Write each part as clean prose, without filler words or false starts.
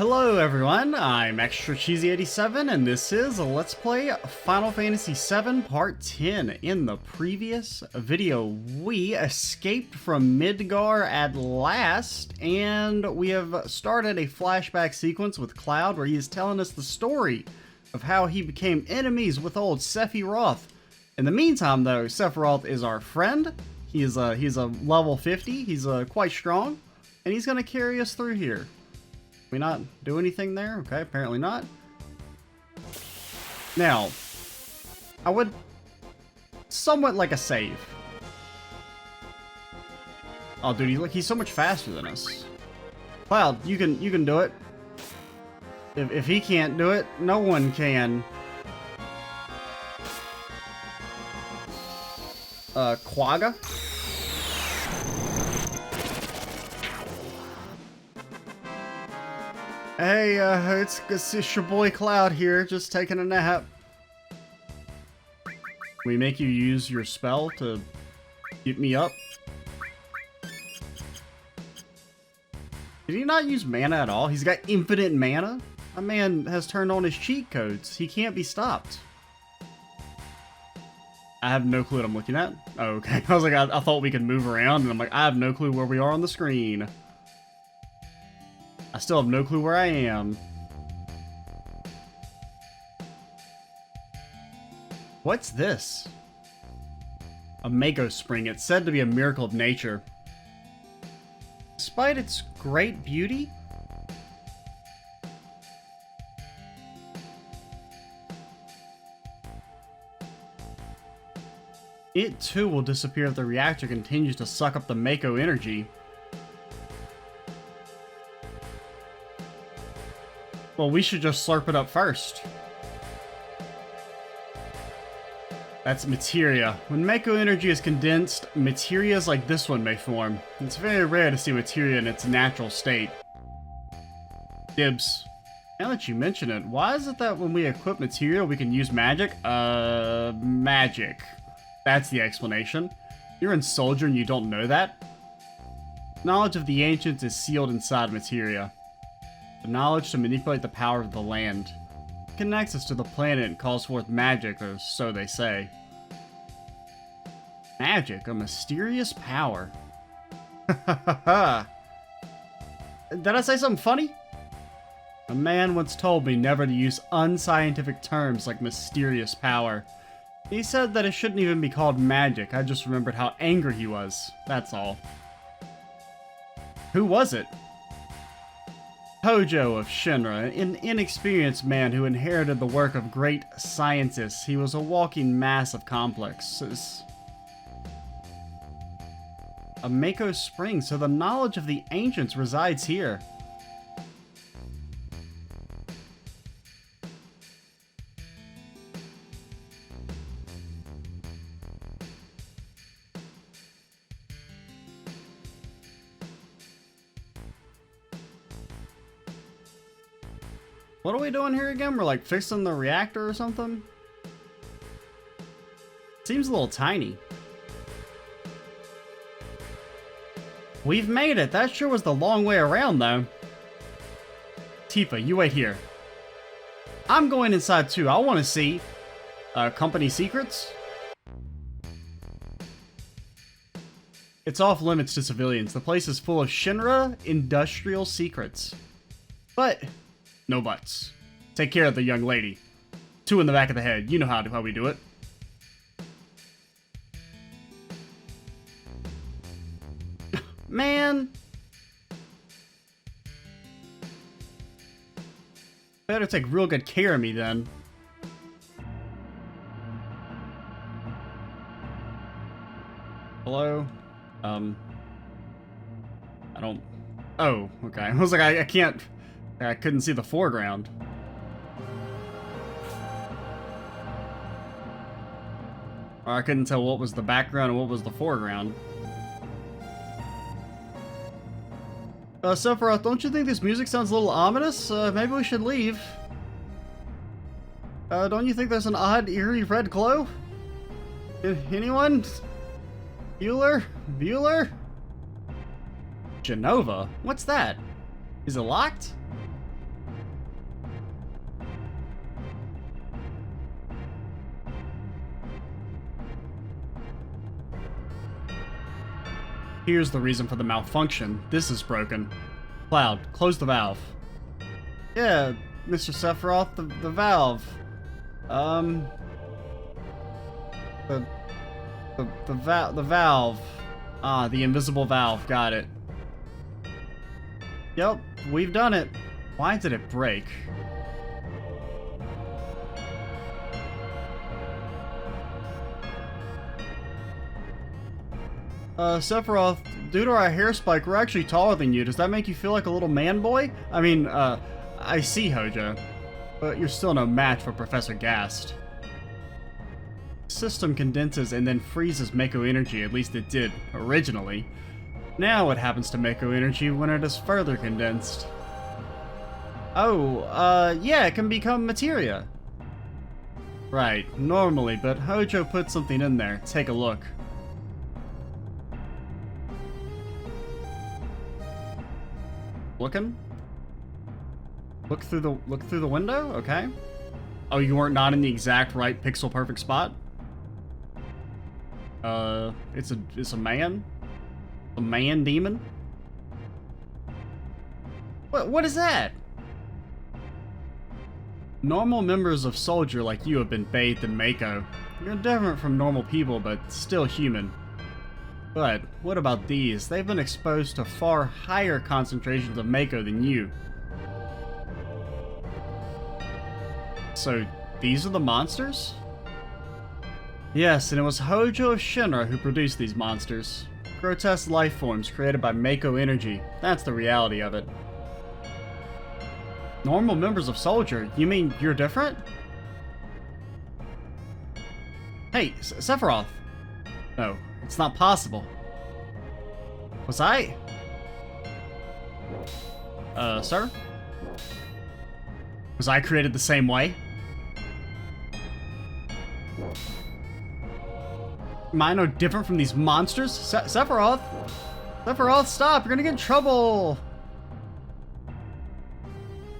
Hello everyone, I'm Extra Cheesy 87 and this is Let's Play Final Fantasy VII Part 10. In the previous video, we escaped from Midgar at last, and we have started a flashback sequence with Cloud where he is telling us the story of how he became enemies with old Sephiroth. In the meantime though, Sephiroth is our friend. He's a level 50, he's quite strong, and he's gonna carry us through here. We not do anything there? Okay, apparently not. Now, I would somewhat like a save. Oh, dude, he's so much faster than us. Cloud, you can do it. If he can't do it, no one can. Quagga? Hey, it's your boy Cloud here, just taking a nap. Can we make you use your spell to get me up? Did he not use mana at all? He's got infinite mana? A man has turned on his cheat codes. He can't be stopped. I have no clue what I'm looking at. Oh, okay. I was like, I thought we could move around, and I'm like, I have no clue where we are on the screen. I still have no clue where I am. What's this? A Mako spring. It's said to be a miracle of nature. Despite its great beauty, it too will disappear if the reactor continues to suck up the Mako energy. Well, we should just slurp it up first. That's materia. When Mako energy is condensed, materias like this one may form. It's very rare to see materia in its natural state. Dibs. Now that you mention it, why is it that when we equip materia we can use magic? Magic. That's the explanation. You're in Soldier and you don't know that? Knowledge of the ancients is sealed inside materia. The knowledge to manipulate the power of the land. It connects us to the planet and calls forth magic, or so they say. Magic, a mysterious power. Did I say something funny? A man once told me never to use unscientific terms like mysterious power. He said that it shouldn't even be called magic. I just remembered how angry he was. That's all. Who was it? Hojo of Shinra, an inexperienced man who inherited the work of great scientists. He was a walking mass of complexes. A Mako spring, so the knowledge of the ancients resides here. What are we doing here again? We're like fixing the reactor or something? Seems a little tiny. We've made it. That sure was the long way around though. Tifa, you wait here. I'm going inside too. I want to see company secrets. It's off limits to civilians. The place is full of Shinra industrial secrets. But no buts. Take care of the young lady. 2 in the back of the head. You know how we do it. Man. Better take real good care of me then. Hello? I don't... Oh, okay. I was like, I can't... I couldn't see the foreground. Or I couldn't tell what was the background and what was the foreground. Sephiroth, don't you think this music sounds a little ominous? Maybe we should leave. Don't you think there's an odd, eerie red glow? Anyone? Bueller? Bueller? Genova? What's that? Is it locked? Here's the reason for the malfunction. This is broken. Cloud, close the valve. Yeah, Mr. Sephiroth, the valve. The valve. Ah, the invisible valve. Got it. Yep, we've done it. Why did it break? Sephiroth, due to our hair spike, we're actually taller than you. Does that make you feel like a little man boy? I mean, I see, Hojo. But you're still no match for Professor Gast. The system condenses and then freezes Mako energy, at least it did, originally. Now what happens to Mako energy when it is further condensed? Oh, yeah, it can become materia. Right, normally, but Hojo put something in there. Take a look. Looking? Look through the window? Okay. Oh, you weren't not in the exact right pixel perfect spot? It's a man? A man demon? What is that? Normal members of Soldier like you have been bathed in Mako. You're different from normal people, but still human. But what about these? They've been exposed to far higher concentrations of Mako than you. So, these are the monsters? Yes, and it was Hojo of Shinra who produced these monsters. Grotesque life forms created by Mako energy. That's the reality of it. Normal members of Soldier? You mean you're different? Hey, Sephiroth! No, it's not possible. Was I? Sir? Was I created the same way? Am I no different from these monsters? Sephiroth? Sephiroth, stop! You're gonna get in trouble!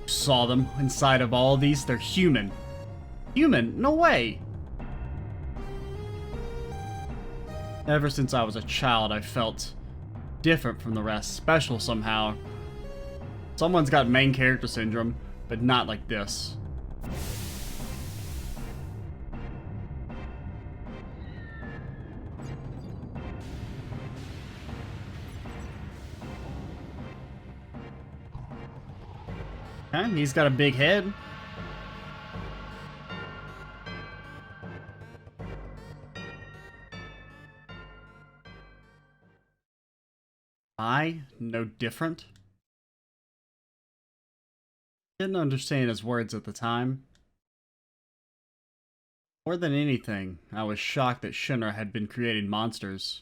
Saw them inside of all these. They're human. Human? No way! Ever since I was a child, I felt different from the rest, special somehow. Someone's got main character syndrome, but not like this. Okay, he's got a big head. I no different? Didn't understand his words at the time. More than anything, I was shocked that Shinra had been creating monsters.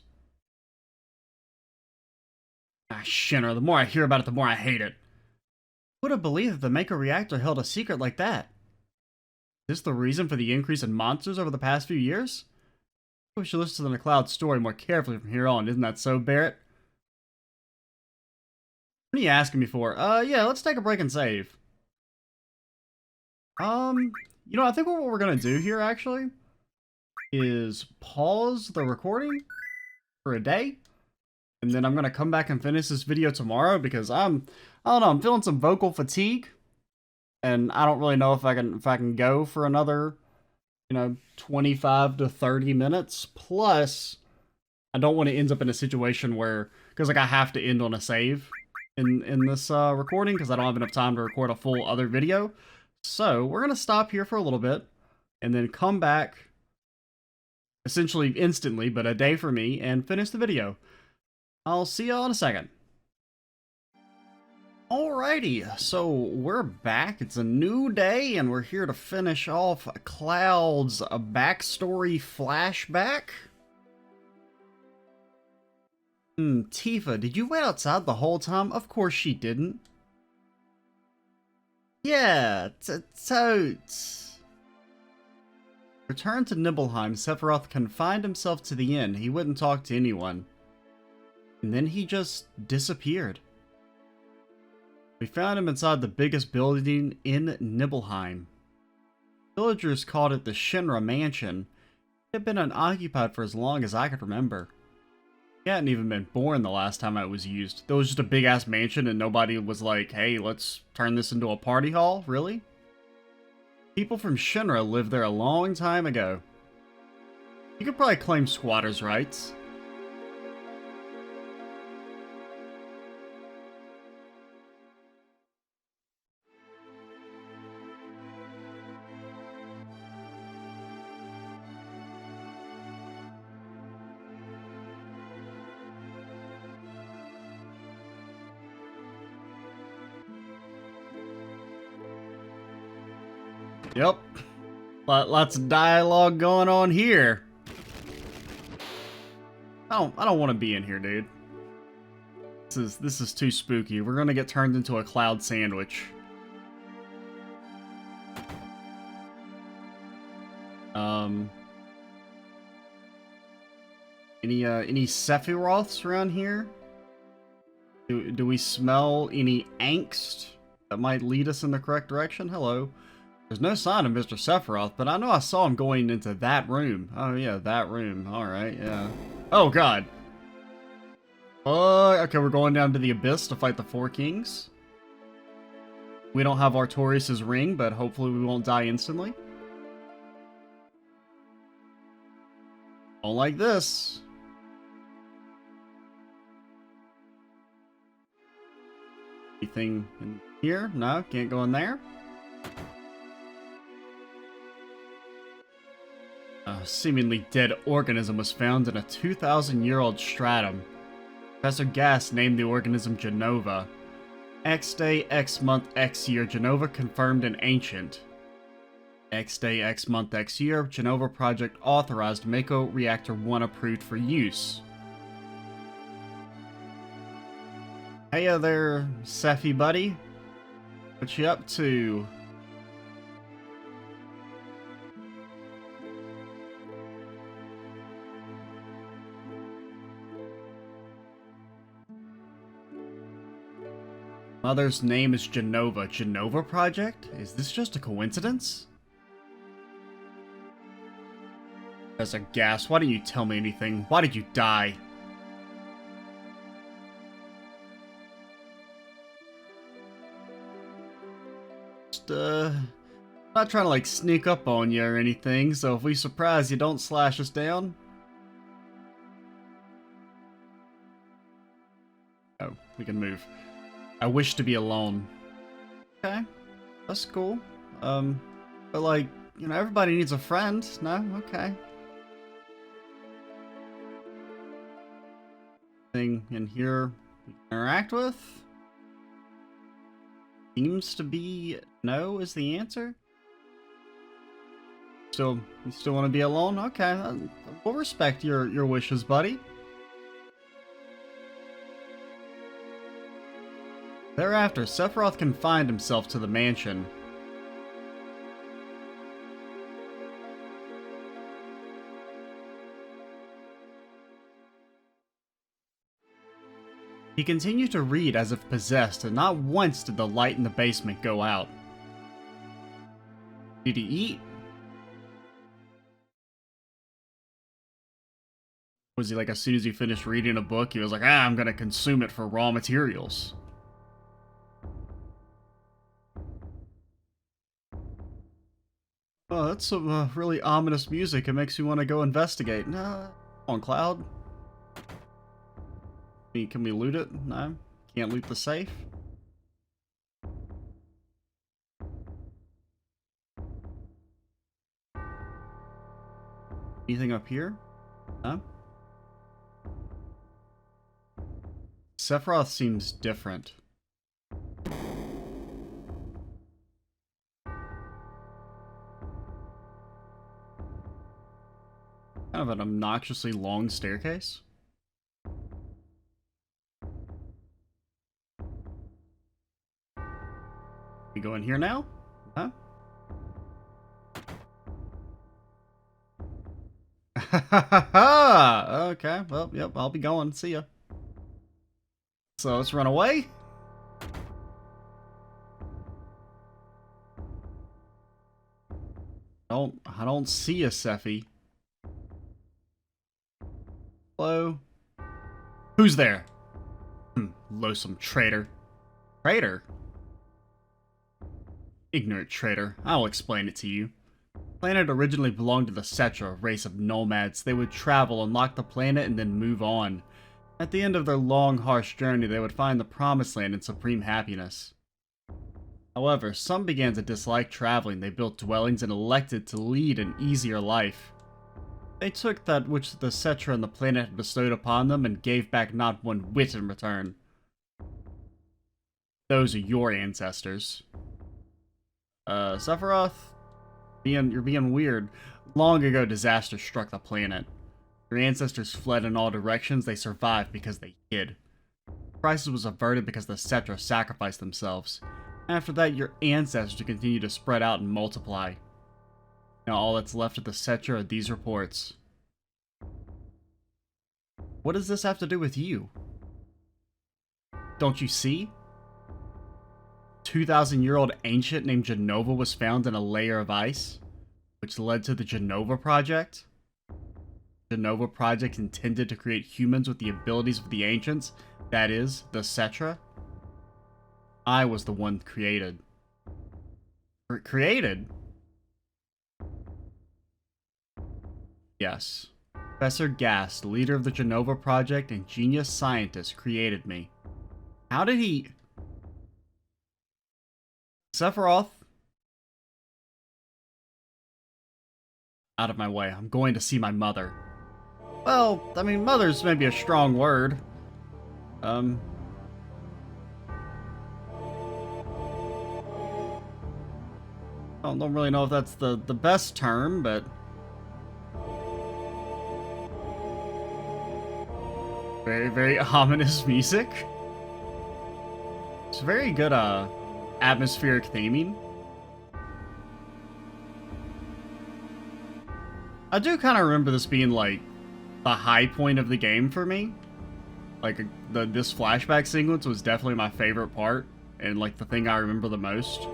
Ah, Shinra, the more I hear about it, the more I hate it. Who would have believed that the Mako reactor held a secret like that? Is this the reason for the increase in monsters over the past few years? We should listen to the Cloud story more carefully from here on, isn't that so, Barrett? What are you asking me for? Yeah, let's take a break and save. You know, I think what we're gonna do here, actually, is pause the recording for a day, and then I'm gonna come back and finish this video tomorrow, because I don't know, I'm feeling some vocal fatigue, and I don't really know if I can go for another, 25 to 30 minutes, plus, I don't want to end up in a situation where, because, I have to end on a save in this recording, because I don't have enough time to record a full other video. So, we're going to stop here for a little bit, and then come back, essentially instantly, but a day for me, and finish the video. I'll see y'all in a second. Alrighty, so we're back. It's a new day, and we're here to finish off Cloud's backstory flashback. Tifa, did you wait outside the whole time? Of course she didn't. Yeah, totes. Returned to Nibelheim, Sephiroth confined himself to the inn. He wouldn't talk to anyone. And then he just disappeared. We found him inside the biggest building in Nibelheim. Villagers called it the Shinra Mansion. It had been unoccupied for as long as I could remember. He hadn't even been born the last time it was used. There was just a big-ass mansion and nobody was like, hey, let's turn this into a party hall? Really? People from Shinra lived there a long time ago. You could probably claim squatters' rights. Yep. Lots of dialogue going on here. I don't want to be in here, dude. This is too spooky. We're gonna get turned into a cloud sandwich. Any Sephiroths around here? Do we smell any angst that might lead us in the correct direction? Hello. There's no sign of Mr. Sephiroth, but I know I saw him going into that room. Oh yeah, that room. Alright, yeah. Oh god. Okay, we're going down to the Abyss to fight the Four Kings. We don't have Artorias' ring, but hopefully we won't die instantly. Don't like this. Anything in here? No, can't go in there. A seemingly dead organism was found in a 2,000-year-old stratum. Professor Gass named the organism Genova. X day, X month, X year, Genova confirmed an ancient. X day, X month, X year, Genova project authorized, Mako Reactor 1 approved for use. Hey there, Sephi buddy. What you up to? Mother's name is Genova. Genova Project? Is this just a coincidence? Professor Gass, why didn't you tell me anything? Why did you die? Just, not trying to, like, sneak up on you or anything, so if we surprise you, don't slash us down. Oh, we can move. I wish to be alone. Okay, that's cool. But like, you know, everybody needs a friend, no? Okay. Thing in here we can interact with? Seems to be no is the answer. You still want to be alone? Okay, we'll respect your wishes, buddy. Thereafter, Sephiroth confined himself to the mansion. He continued to read as if possessed, and not once did the light in the basement go out. Did he eat? Was he like, as soon as he finished reading a book, he was like, I'm gonna consume it for raw materials? Oh, that's some really ominous music. It makes you want to go investigate. Nah, come on, Cloud. Can we loot it? No? Can't loot the safe? Anything up here? No? Sephiroth seems different. Kind of an obnoxiously long staircase. We go in here now? Huh? Okay, well, yep, I'll be going. See ya. So let's run away. I don't see a Sephi. Hello? Who's there? Loathsome traitor. Traitor? Ignorant traitor. I'll explain it to you. The planet originally belonged to the Cetra, a race of nomads. They would travel, unlock the planet, and then move on. At the end of their long, harsh journey, they would find the Promised Land and supreme happiness. However, some began to dislike traveling. They built dwellings and elected to lead an easier life. They took that which the Cetra and the planet had bestowed upon them and gave back not one whit in return. Those are your ancestors. Sephiroth? You're being weird. Long ago, disaster struck the planet. Your ancestors fled in all directions. They survived because they hid. The crisis was averted because the Cetra sacrificed themselves. After that, your ancestors continued to spread out and multiply. Now all that's left of the Cetra are these reports. What does this have to do with you? Don't you see? 2,000-year-old ancient named Genova was found in a layer of ice, which led to the Genova Project. The Genova Project intended to create humans with the abilities of the ancients, that is, the Cetra. I was the one created. Created? Yes. Professor Gast, leader of the Genova Project and genius scientist, created me. How did he... Sephiroth? Out of my way. I'm going to see my mother. Well, I mean, mother's maybe a strong word. I don't really know if that's the best term, but... Very, very ominous music. It's very good, atmospheric theming. I do kind of remember this being, like, the high point of the game for me. Like, this flashback sequence was definitely my favorite part, and, like, the thing I remember the most.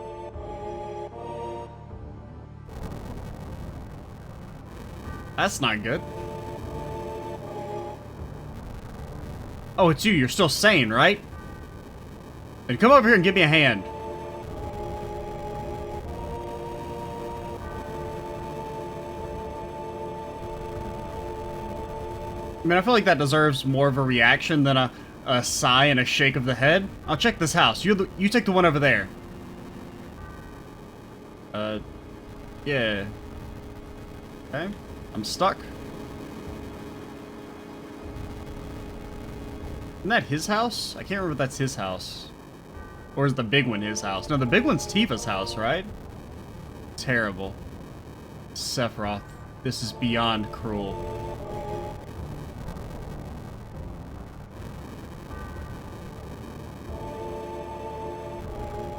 That's not good. Oh, it's you. You're still sane, right? Then come over here and give me a hand. I mean, I feel like that deserves more of a reaction than a sigh and a shake of the head. I'll check this house. You take the one over there. Yeah. Okay. I'm stuck. Isn't that his house? I can't remember if that's his house. Or is the big one his house? No, the big one's Tifa's house, right? Terrible. Sephiroth, this is beyond cruel.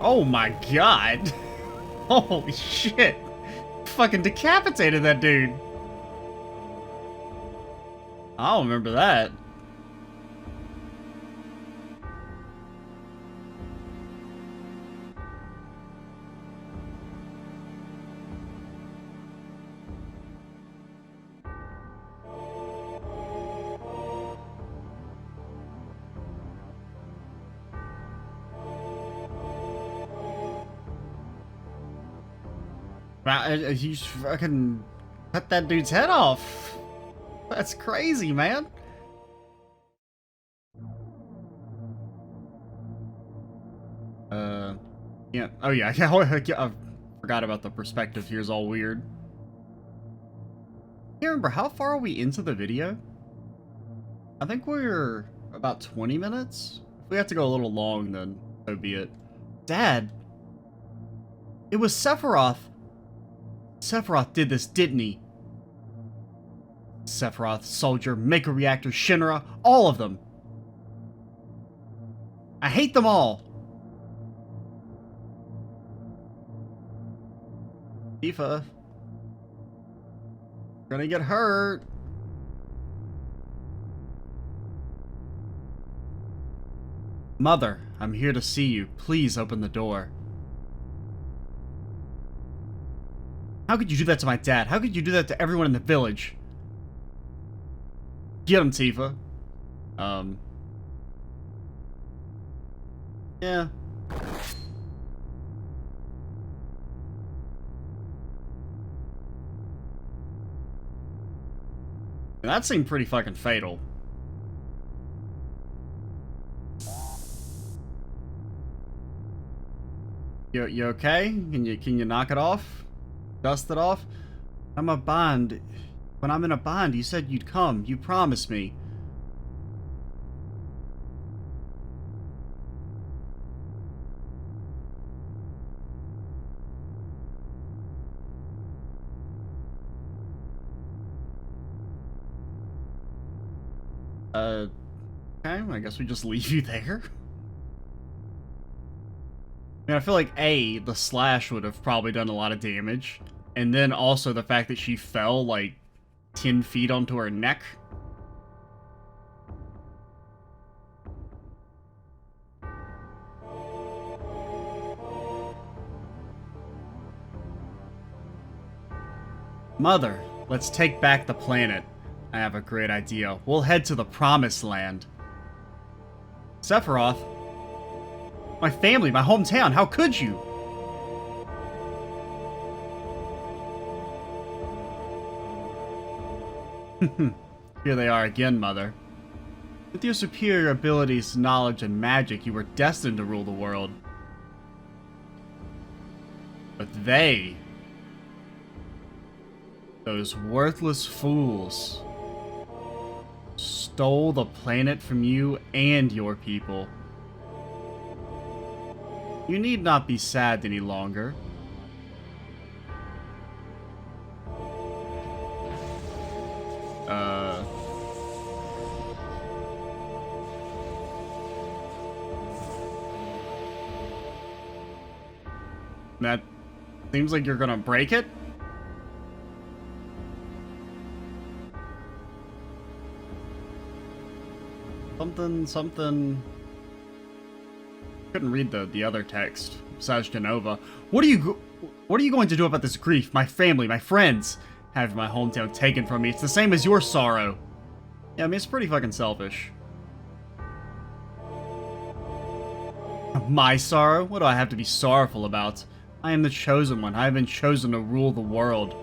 Oh my god! Holy shit! Fucking decapitated that dude! I don't remember that. You fucking cut that dude's head off. That's crazy, man. Yeah. Oh yeah. I forgot about the perspective here. Is all weird. I can't remember, how far are we into the video? I think we're about 20 minutes. If we have to go a little long, then so be it. Dad. It was Sephiroth. Sephiroth did this, didn't he? Sephiroth, Soldier, Maker Reactor, Shinra, all of them. I hate them all. Tifa. You're gonna get hurt. Mother, I'm here to see you. Please open the door. How could you do that to my dad? How could you do that to everyone in the village? Get him, Tifa. Yeah. That seemed pretty fucking fatal. You okay? Can you knock it off? Dust it off? I'm a bond. When I'm in a bond, you said you'd come. You promised me. Okay, I guess we just leave you there. I mean, I feel like A, the slash would have probably done a lot of damage. And then also the fact that she fell like 10 feet onto her neck. Mother, let's take back the planet. I have a great idea. We'll head to the Promised Land. Sephiroth? My family, my hometown, how could you? Here they are again, Mother. With your superior abilities, knowledge, and magic, you were destined to rule the world. But they... those worthless fools... stole the planet from you and your people. You need not be sad any longer. That seems like you're gonna break it? Something... Couldn't read the other text besides Genova. What are you going to do about this grief? My family, my friends, have my hometown taken from me. It's the same as your sorrow. Yeah, I mean, it's pretty fucking selfish. My sorrow? What do I have to be sorrowful about? I am the chosen one. I have been chosen to rule the world.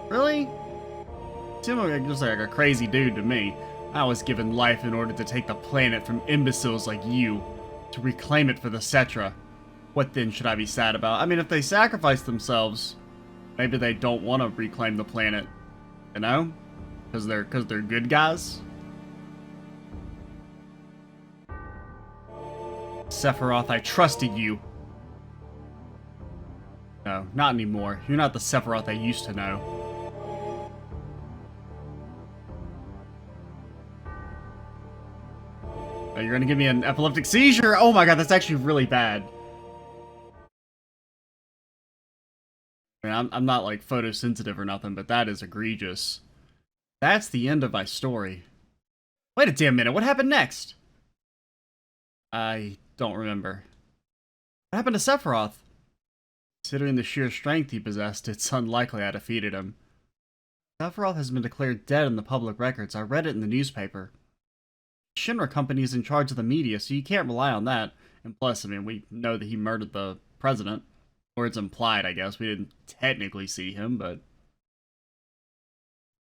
Really? You seem like just like a crazy dude to me. I was given life in order to take the planet from imbeciles like you, to reclaim it for the Cetra. What then should I be sad about? I mean, if they sacrifice themselves, maybe they don't want to reclaim the planet, you know? Because they're good guys? Sephiroth, I trusted you. No, not anymore. You're not the Sephiroth I used to know. Oh, you're gonna give me an epileptic seizure? Oh my god, that's actually really bad. I mean, I'm not like photosensitive or nothing, but that is egregious. That's the end of my story. Wait a damn minute, what happened next? I don't remember. What happened to Sephiroth? Considering the sheer strength he possessed, it's unlikely I defeated him. Sephiroth has been declared dead in the public records. I read it in the newspaper. Shinra Company is in charge of the media, so you can't rely on that. And plus, I mean, we know that he murdered the president. Or it's implied, I guess. We didn't technically see him, but...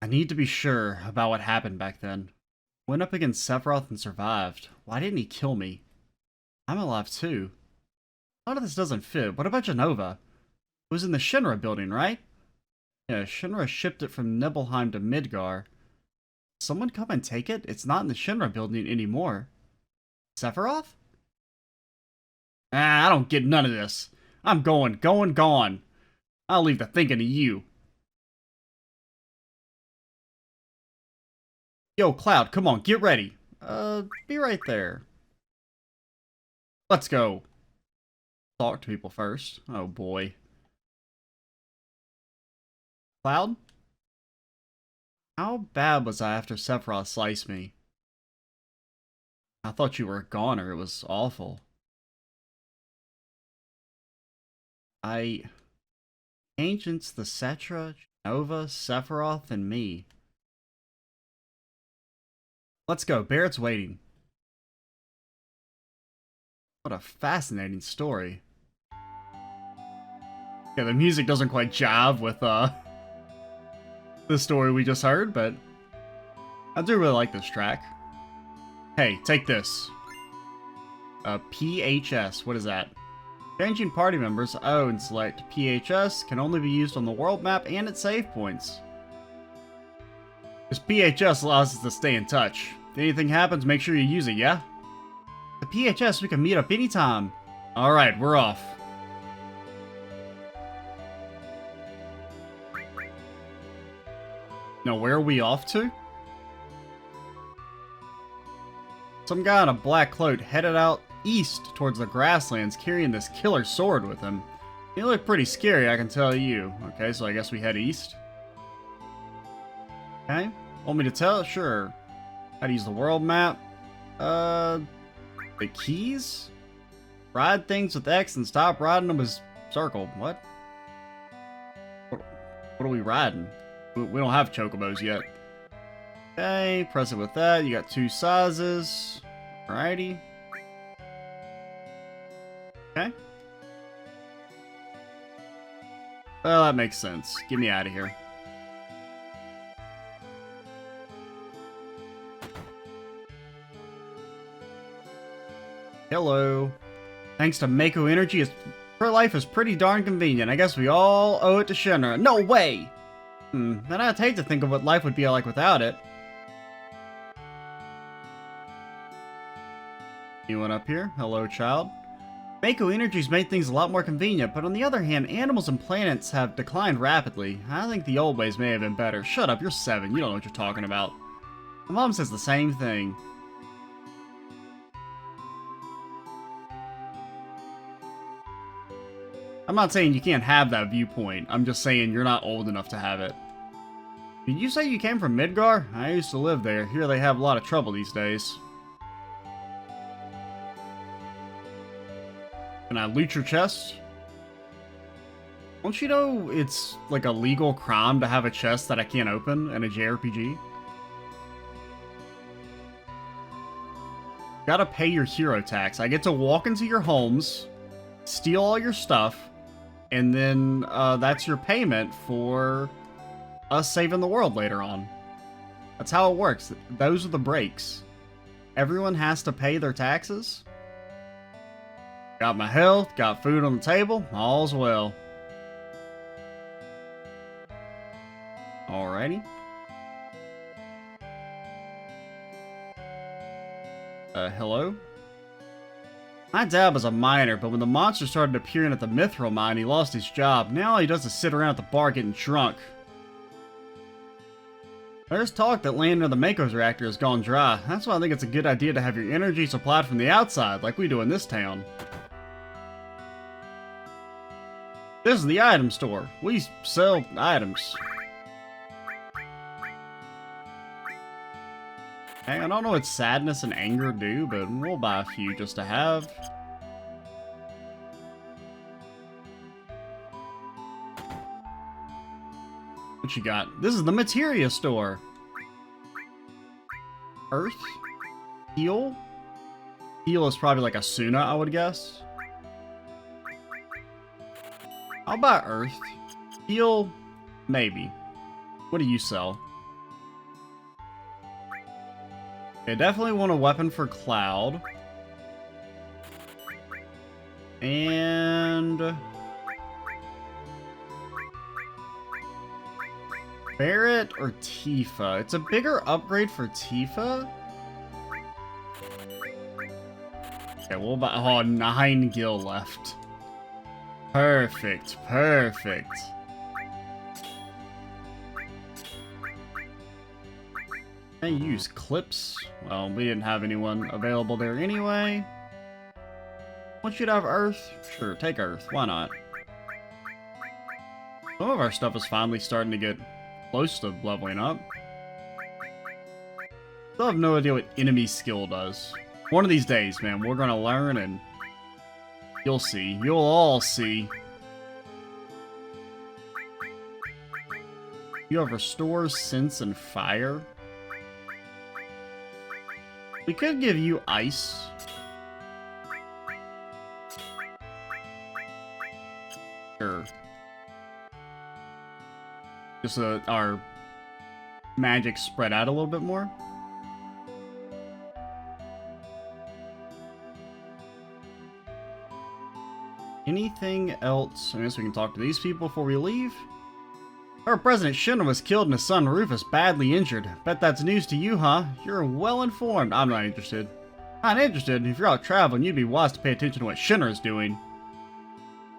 I need to be sure about what happened back then. Went up against Sephiroth and survived. Why didn't he kill me? I'm alive too. A lot of this doesn't fit. What about Genova? It was in the Shinra building, right? Yeah, Shinra shipped it from Nibelheim to Midgar. Someone come and take it? It's not in the Shinra building anymore. Sephiroth? Ah, I don't get none of this. I'm gone. I'll leave the thinking to you. Yo, Cloud, come on, get ready. Be right there. Let's go. Talk to people first. Oh boy. Cloud? How bad was I after Sephiroth sliced me? I thought you were a goner. It was awful. Ancients, the Cetra, Nova, Sephiroth, and me. Let's go. Barrett's waiting. What a fascinating story. Yeah, the music doesn't quite jive with the story we just heard, but I do really like this track. Hey, take this. PHS, what is that? Changing party members, and select PHS can only be used on the world map and at save points. This PHS allows us to stay in touch. If anything happens, make sure you use it, yeah? The PHS, we can meet up anytime. Alright, we're off. Now, where are we off to? Some guy in a black cloak headed out east towards the grasslands carrying this killer sword with him. He looked pretty scary, I can tell you. Okay, so I guess we head east. Okay. Want me to tell? Sure. How to use the world map? The keys? Ride things with X and stop riding them with circle. What are we riding? We don't have chocobos yet. Okay, press it with that. You got 2 sizes. Alrighty. Okay. Well, that makes sense. Get me out of here. Hello. Thanks to Mako Energy, her life is pretty darn convenient. I guess we all owe it to Shinra. No way! Then I'd hate to think of what life would be like without it. Anyone up here? Hello, child. Mako Energy's made things a lot more convenient, but on the other hand, animals and planets have declined rapidly. I think the old ways may have been better. Shut up, you're 7. You don't know what you're talking about. My mom says the same thing. I'm not saying you can't have that viewpoint. I'm just saying you're not old enough to have it. Did you say you came from Midgar? I used to live there. Here they have a lot of trouble these days. Can I loot your chest? Don't you know it's like a legal crime to have a chest that I can't open in a JRPG? Gotta pay your hero tax. I get to walk into your homes, steal all your stuff, and then that's your payment for us saving the world later on. That's how it works. Those are the breaks. Everyone has to pay their taxes. Got my health, got food on the table, all's well. Alrighty. Hello? My dad was a miner, but when the monster started appearing at the Mithril mine, he lost his job. Now all he does is sit around at the bar getting drunk. There's talk that land near the Mako's reactor has gone dry. That's why I think it's a good idea to have your energy supplied from the outside, like we do in this town. This is the item store. We sell items. Hey, I don't know what sadness and anger do, but we'll buy a few just to have. What you got? This is the materia store. Earth? Heal? Heal is probably like a Suna, I would guess. I'll buy Earth. Heal? Maybe. What do you sell? I definitely want a weapon for Cloud. And Barret or Tifa? It's a bigger upgrade for Tifa. Okay, we'll buy. Oh, 9 gil left. Perfect, perfect. I use clips. Well, we didn't have anyone available there anyway. Want you to have Earth? Sure, take Earth. Why not? Some of our stuff is finally starting to get close to leveling up. Still have no idea what enemy skill does. One of these days, man, we're gonna learn and you'll see. You'll all see. You have Restore, Sense, and Fire. We could give you Ice. Sure. Just so that our magic spread out a little bit more. Anything else? I guess we can talk to these people before we leave. Our President Shinra was killed and his son Rufus badly injured. Bet that's news to you, huh? You're well informed. I'm not interested. Not interested? If you're out traveling, you'd be wise to pay attention to what Shinra's doing.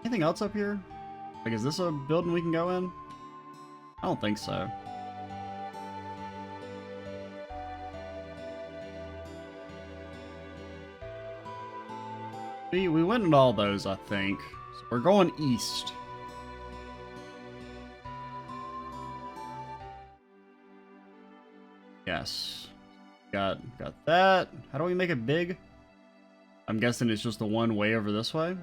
Anything else up here? Like, is this a building we can go in? I don't think so. We went in all those, I think. So we're going east. Yes. Got that. How do we make it big? I'm guessing it's just the one way over this way.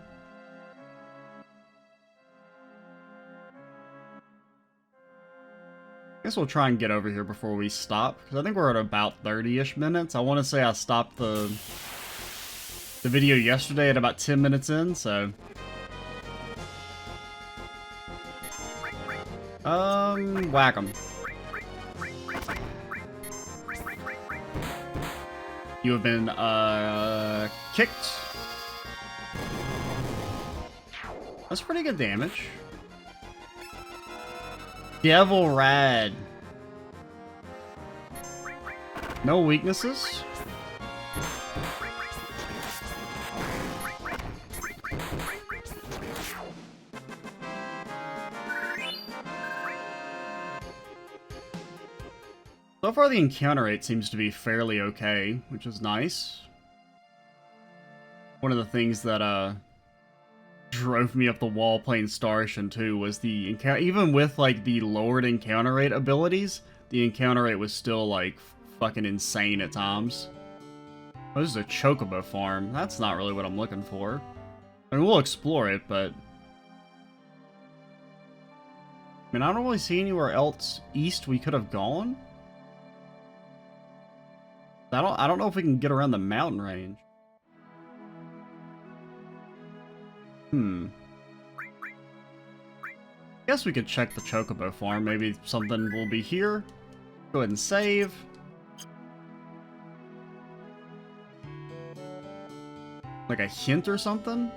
I guess we'll try and get over here before we stop, because I think we're at about 30-ish minutes. I want to say I stopped the video yesterday at about 10 minutes in, so... whack 'em. You have been, kicked. That's pretty good damage. Devil Rad. No weaknesses. So far the encounter rate seems to be fairly okay, which is nice. One of the things that drove me up the wall playing Star Ocean 2 was the encounter. Even with like the lowered encounter rate abilities, the encounter rate was still like fucking insane at times. Oh, this is a chocobo farm. That's not really what I'm looking for. I mean, we'll explore it, but I mean, I don't really see anywhere else east we could have gone. I don't know if we can get around the mountain range. Guess we could check the chocobo farm. Maybe something will be here. Go ahead and save. Like a hint or something?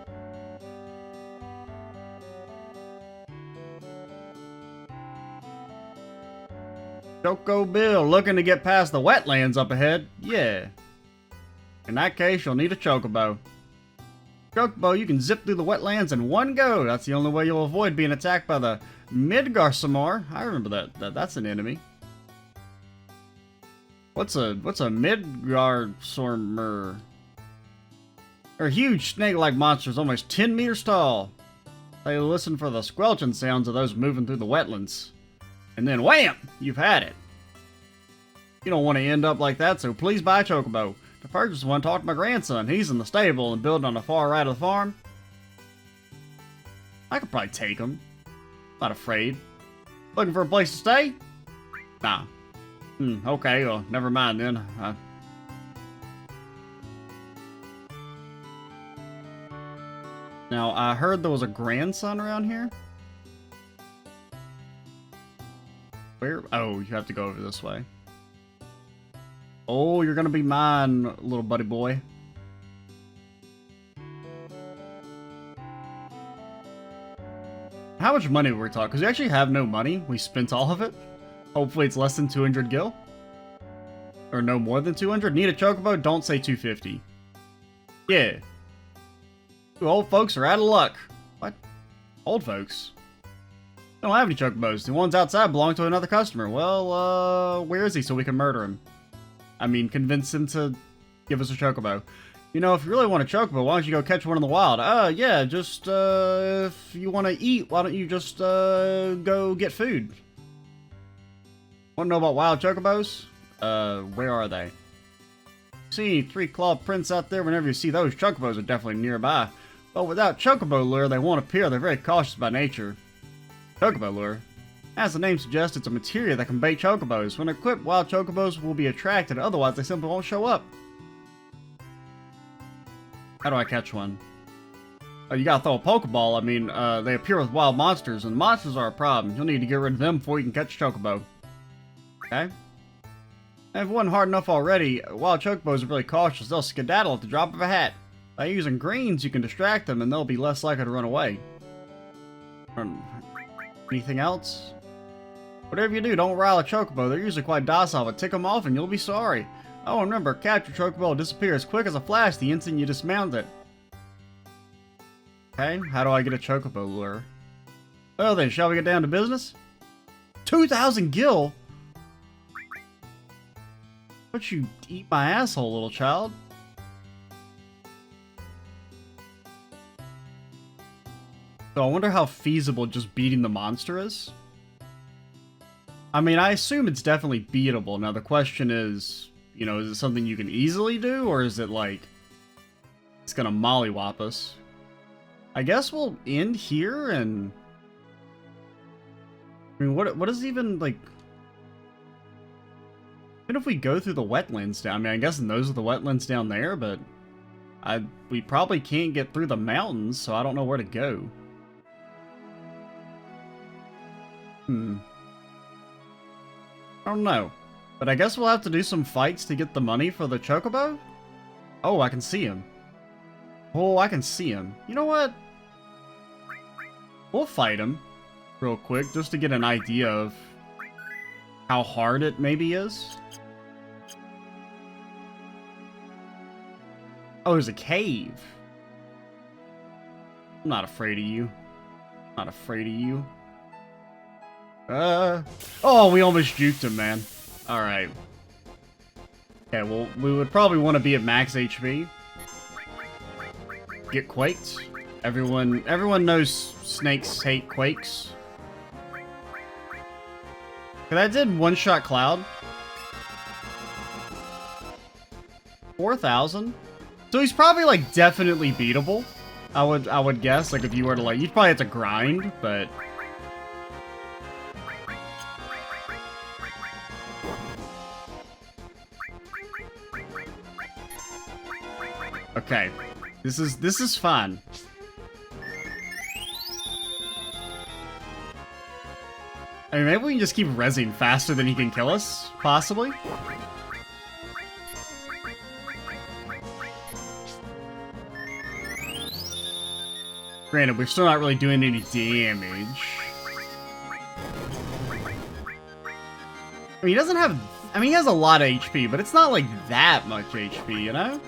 Choco Bill, looking to get past the wetlands up ahead? Yeah. In that case, you'll need a chocobo. Chocobo, you can zip through the wetlands in one go. That's the only way you'll avoid being attacked by the Midgarsamar. I remember that's an enemy. What's a Midgarsamar? They're huge snake-like monsters, almost 10 meters tall. They listen for the squelching sounds of those moving through the wetlands. And then wham! You've had it. You don't want to end up like that, so please buy a chocobo. To purchase one, talk to my grandson. He's in the stable and building on the far right of the farm. I could probably take him. Not afraid. Looking for a place to stay? Nah. Okay, well, never mind then. Now, I heard there was a grandson around here. Where? Oh, you have to go over this way. Oh, you're gonna be mine, little buddy boy. How much money were we talking? Because we actually have no money. We spent all of it. Hopefully it's less than 200 gil. Or no more than 200. Need a chocobo? Don't say 250. Yeah. You old folks are out of luck. What? Old folks? I don't have any chocobos. The ones outside belong to another customer. Well, where is he so we can murder him? I mean, convince him to give us a chocobo. You know, if you really want a chocobo, why don't you go catch one in the wild? Yeah, just, if you want to eat, why don't you just, go get food? Want to know about wild chocobos? Where are they? See 3-clawed prints out there. Whenever you see those, chocobos are definitely nearby. But without chocobo lure, they won't appear. They're very cautious by nature. Chocobo lure. As the name suggests, it's a material that can bait chocobos. When equipped, wild chocobos will be attracted, otherwise they simply won't show up. How do I catch one? You gotta throw a Pokeball. I mean, they appear with wild monsters, and monsters are a problem. You'll need to get rid of them before you can catch Chocobo. Okay? And if it wasn't hard enough already, wild Chocobos are really cautious. They'll skedaddle at the drop of a hat. By using greens, you can distract them, and they'll be less likely to run away. Anything else? Whatever you do, don't rile a Chocobo. They're usually quite docile, but tick them off and you'll be sorry. Oh, remember, capture Chocobo will disappear as quick as a flash the instant you dismount it. Okay, how do I get a Chocobo lure? Well then, shall we get down to business? 2,000 gil? Don't you eat my asshole, little child? So I wonder how feasible just beating the monster is. I mean, I assume it's definitely beatable. Now the question is, you know, is it something you can easily do, or is it like it's gonna mollywop us? I guess we'll end here, and I mean, what is even like? Even if we go through the wetlands down, I mean, I'm guessing those are the wetlands down there, but we probably can't get through the mountains, so I don't know where to go. I don't know. But I guess we'll have to do some fights to get the money for the Chocobo? Oh, I can see him. Oh, I can see him. You know what? We'll fight him real quick just to get an idea of how hard it maybe is. Oh, there's a cave. I'm not afraid of you. I'm not afraid of you. Oh, we almost juked him, man. Alright. Okay, well, we would probably want to be at max HP. Get quaked. Everyone knows snakes hate quakes. Okay, that did one-shot Cloud. 4,000. So he's probably, like, definitely beatable. I would guess. Like, if you were to, like, you'd probably have to grind, but... Okay, this is fun. I mean, maybe we can just keep rezzing faster than he can kill us, possibly. Granted, we're still not really doing any damage. I mean, he doesn't have... I mean, he has a lot of HP, but it's not like that much HP, you know?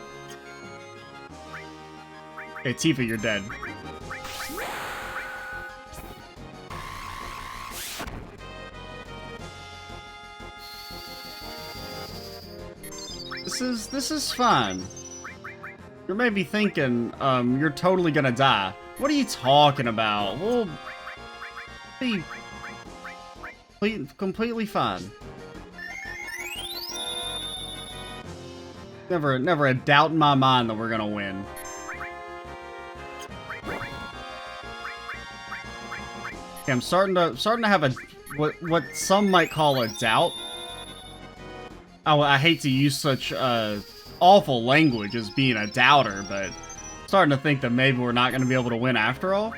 Okay, Tifa, you're dead. This is fun. You may be thinking, you're totally gonna die. What are you talking about? We'll be completely fine. Never a doubt in my mind that we're gonna win. Okay, I'm starting to have a what some might call a doubt. I hate to use such awful language as being a doubter, but I'm starting to think that maybe we're not going to be able to win after all.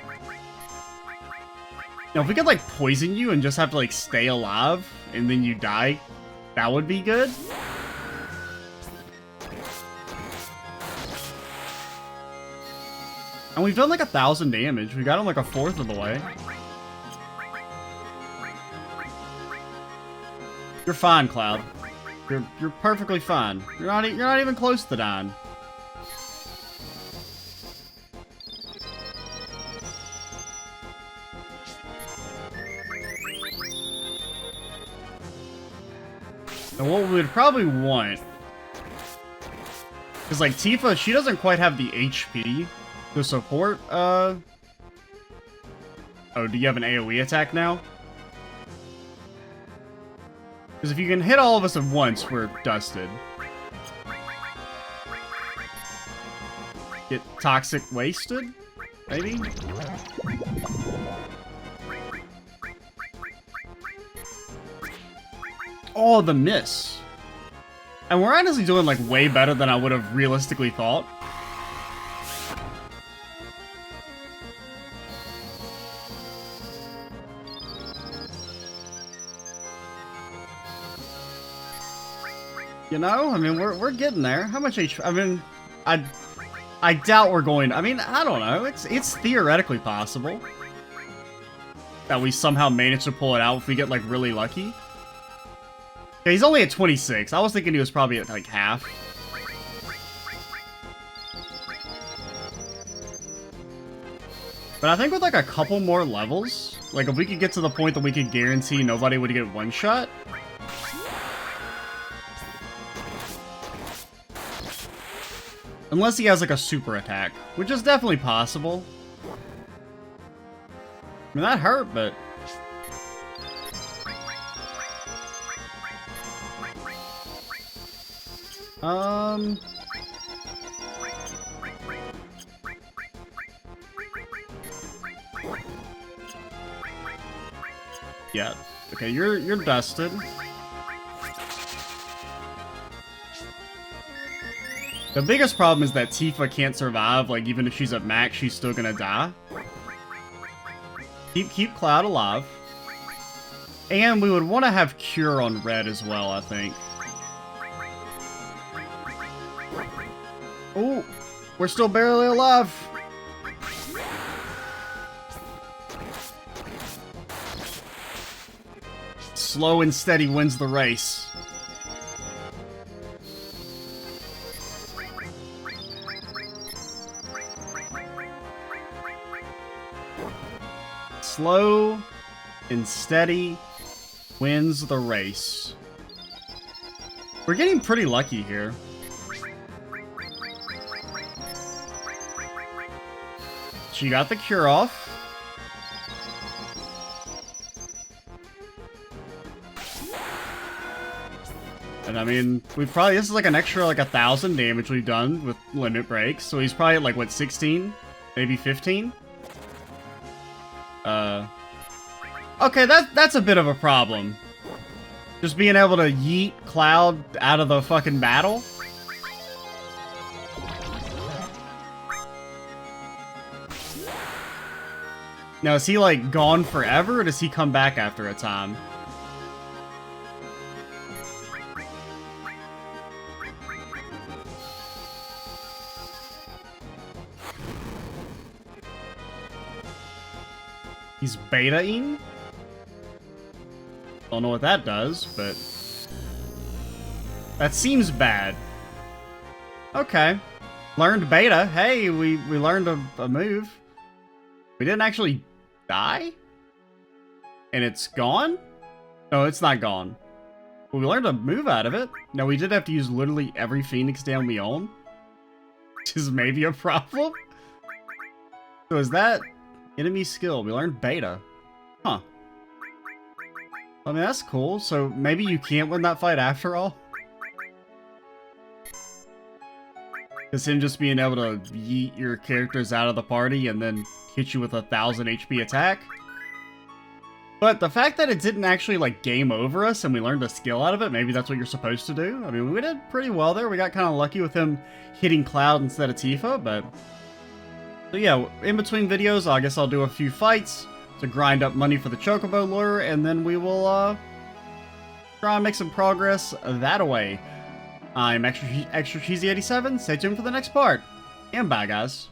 Now, if we could like poison you and just have to like stay alive and then you die, that would be good. And we've done like 1,000 damage. We got him like a fourth of the way. You're fine, Cloud. You're perfectly fine. You're not even close to dying. And what we would probably want is like Tifa, she doesn't quite have the HP to support oh, do you have an AoE attack now? Because if you can hit all of us at once, we're dusted. Get toxic wasted? Maybe? Oh, the miss. And we're honestly doing like way better than I would have realistically thought. You know, I mean, we're getting there. How much HP? I mean, I doubt we're going. I mean, I don't know. It's theoretically possible that we somehow manage to pull it out if we get like really lucky. Yeah, he's only at 26. I was thinking he was probably at like half. But I think with like a couple more levels, like if we could get to the point that we could guarantee nobody would get one shot. Unless he has like a super attack, which is definitely possible. I mean, that hurt, but... Yeah. Okay, you're dusted. The biggest problem is that Tifa can't survive, like, even if she's at max, she's still gonna die. Keep Cloud alive. And we would want to have Cure on Red as well, I think. Oh, we're still barely alive. Slow and steady wins the race. Slow and steady wins the race. We're getting pretty lucky here. She got the cure off. And I mean, we've probably, this is like an extra like 1,000 damage we've done with limit breaks. So he's probably at like, what, 16? Maybe 15? Okay, that's a bit of a problem. Just being able to yeet Cloud out of the fucking battle. Now, is he, like, gone forever, or does he come back after a time? He's beta-ing? Don't know what that does, but... that seems bad. Okay. Learned beta. Hey, we learned a move. We didn't actually die? And it's gone? No, it's not gone. Well, we learned a move out of it. Now, we did have to use literally every Phoenix down we own. Which is maybe a problem. So is that enemy skill? We learned beta. Huh. I mean, that's cool. So maybe you can't win that fight after all? It's him just being able to yeet your characters out of the party and then hit you with 1,000 HP attack. But the fact that it didn't actually, like, game over us and we learned a skill out of it, maybe that's what you're supposed to do. I mean, we did pretty well there. We got kind of lucky with him hitting Cloud instead of Tifa, but... so yeah, in between videos, I guess I'll do a few fights to grind up money for the Chocobo lure, and then we will, try and make some progress that way. I'm Extra Cheesy 87. Stay tuned for the next part, and bye, guys.